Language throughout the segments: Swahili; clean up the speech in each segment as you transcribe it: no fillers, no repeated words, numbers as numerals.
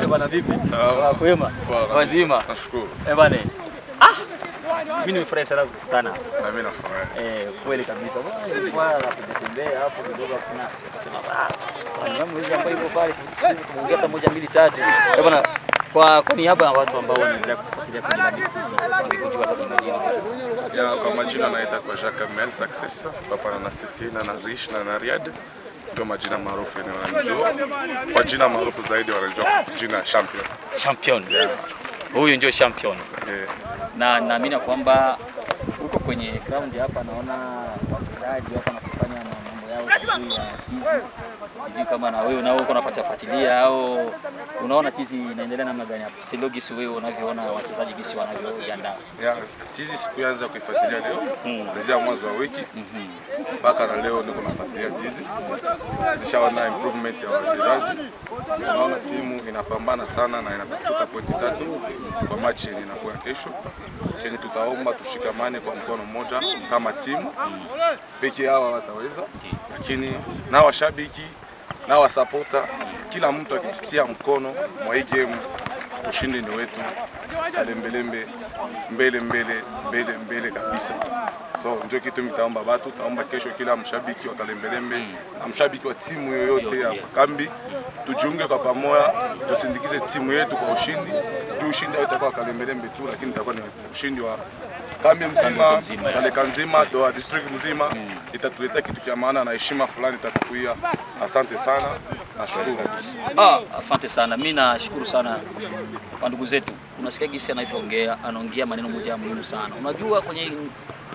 Bwana vipi? Sawa. Kwema? Wazima? Nashukuru. Bwana. Mimi nimefurahi sana kukutana. Na mimi nafurahi. Kweli kabisa. Bwana napenda hapo kidogo kuna kusema mwezi ambao yuko pale tumeongea hata moja mbili tatu. Bwana kwa niaba ya watu ambao wanaendelea kutufuatilia kwenye Ladhi TV. Wangekujua hata kwa majina. Kwa majina naita kwa Jacques Mel Success, papa na Anastasina na Rish na Riyad. Ndio majina maarufu wanajua. Kwa jina maarufu zaidi wanajua jina Champion. Champion. Huyu ndio Champion. Na naamini kwamba huko kwenye ground hapa naona wachezaji hapa wanafanya mambo yao sijui ya tizi. Sijui kama na wewe uko unafuatilia au unaona tizi inaendelea namna gani hapo? Si logisi wewe unavyoona wachezaji gisi wanavyojiandaa. Tizi sikuanza kuifuatilia leo. Kuanzia mwanzo wa wiki. Mpaka na leo niko nafuatilia tizi. Nishaona improvement ya wachezaji. Naona timu inapambana sana na inatafuta pointi 3 kwa mechi inakuwa kesho. Kenya tutaomba tushikamane kwa mkono mmoja kama timu. Peke yao wataweza, lakini na washabiki na wasupporter kila mtu akitia mkono mwa hii game ushindi ni wetu. Mbele kabisa. So ndio kitu mtaomba watu, taomba kesho kila mshabiki wa Kalembelembe na mshabiki wa timu yoyote ya kambi tujiunge kwa pamoja, tusindikize timu yetu kwa ushindi. Ushindi hautakuwa Kalembelembe tu, lakini itakuwa ni ushindi wa kambi mzima, Saleka nzima, Doha district mzima. Itatuletea kitu cha maana na heshima fulani itakuwa. Asante sana. Nashukuru. Asante sana. Mimi nashukuru sana kwa ndugu zetu. Unasikia gisi anaongea maneno moja muhimu sana. Unajua kwenye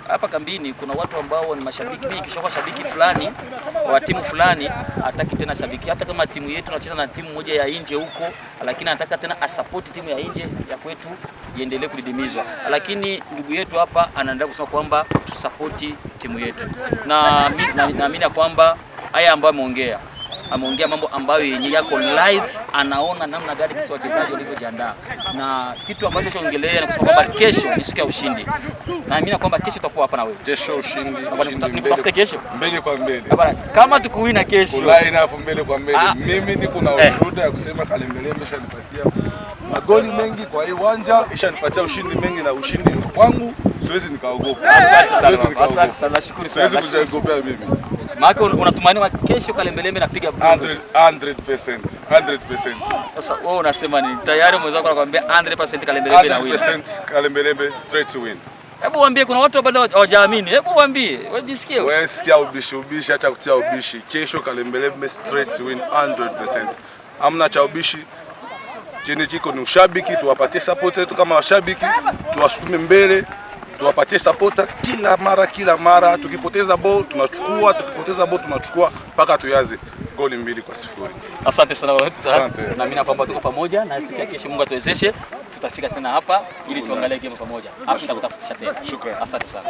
hapa kambini kuna watu ambao ni mashabiki. Mimi kishoka shabiki fulani wa timu fulani hataki tena shabiki, hata kama timu yetu tunacheza na timu moja ya nje huko, lakini anataka tena asupport timu ya nje ya kwetu iendelee kudidimizwa. Lakini ndugu yetu hapa anaendelea kusema kwamba tusupport timu yetu, na naamini kwamba haya ambayo ameongea mambo ambayo yenye yako live, anaona namna gani kisi wachezaji walivyojiandaa, na kitu ambacho chaongelea na kusema kwamba kesho ni siku ya ushindi. Naamini kwamba kesho tutakuwa hapa na wewe. Kesho ushindi. Nikutafuta kesho. Mbele kwa mbele. Kama tukuwina kesho. Line up mbele kwa mbele. Mimi niko na ushuhuda ya kusema Kalembelembe ishanipatia magoli mengi kwa hii uwanja, ishanipatia ushindi mengi na ushindi wangu siwezi nikaogopa. Asante sana. Asante sana. Nashukuru sana. Siwezi kujiogopa mimi. Maana unatumaini kesho Kalembelembe napiga 100%. Sasa wewe unasema nini? Tayari mwenzako anakuambia 100% Kalembelembe na win. 100% Kalembelembe straight to win. Hebu waambie, kuna watu bado hawajaamini. Hebu waambie, wajisikie. Wewe sikia ubishi, acha kutia ubishi. Kesho Kalembelembe straight to win 100%. Amna cha ubishi. Kile kiko ni ushabiki, tuwapatie support yetu kama washabiki, tuwasukume mbele. Tuwapatie supporter kila mara, tukipoteza ball tunachukua mpaka tuyaze goli 2-0. Asante sana wote. Na mimi naomba tuko pamoja na siku ya kesho Mungu atuwezeshe tutafika tena hapa ili tuangalie game pamoja. Hapo tutakutafutisha tena. Shukrani. Asante sana.